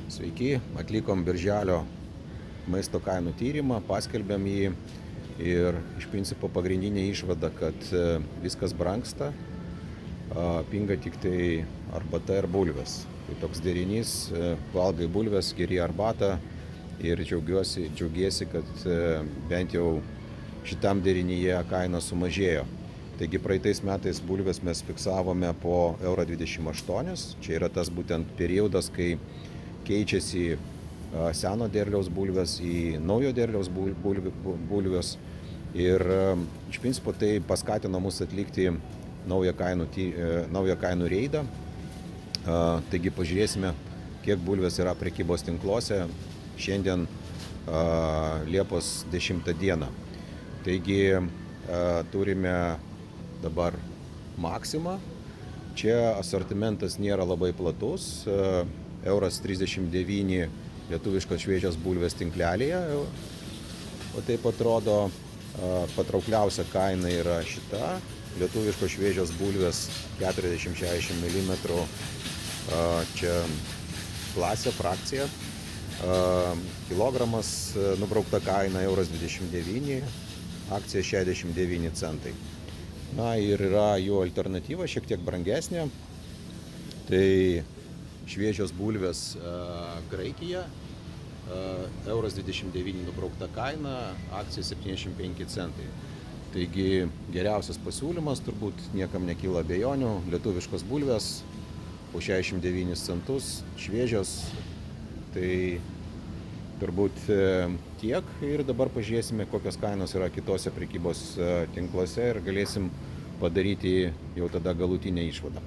Sveiki, atlikom birželio maisto kainų tyrimą, paskelbėm jį ir iš principo pagrindinė išvada, kad viskas brangsta, pinga tik tai arbata ir bulvės. Tai toks derinys, valgai bulvės, geri arbatą ir džiaugiesi, kad bent jau šitam derinyje kaina sumažėjo. Taigi praeitais metais bulvės mes fiksavome po 1,28 €. Čia yra tas būtent periodas, kai keičiasi seno derliaus bulvės į naujo derliaus bulvės. Ir iš principo tai paskatino mus atlikti naują kainų reidą. Taigi pažiūrėsime, kiek bulvės yra prekybos tinkluose šiandien Liepos 10 dieną. Taigi turime dabar maksimą. Čia asortimentas nėra labai platus. 1,39 € lietuviškos šviežios bulvės tinklelėje. O taip atrodo, patraukliausia kaina yra šita. Lietuviškos šviežios bulvės 40-60 mm. Čia klasė, frakcija. Kilogramas nubraukta kaina 1,29 €, akcija 69 centai. Na ir yra jų alternatyva, šiek tiek brangesnė. Tai šviežios bulvės Graikija, 1,29 € nubraukta kaina, akcija 75 centai. Taigi geriausias pasiūlymas, turbūt niekam nekyla abejonių, lietuviškos bulvės po 69 centus, šviežios. Tai turbūt tiek ir dabar pažiūrėsime, kokios kainos yra kitose prekybos tinkluose ir galėsim padaryti jau tada galutinę išvadą.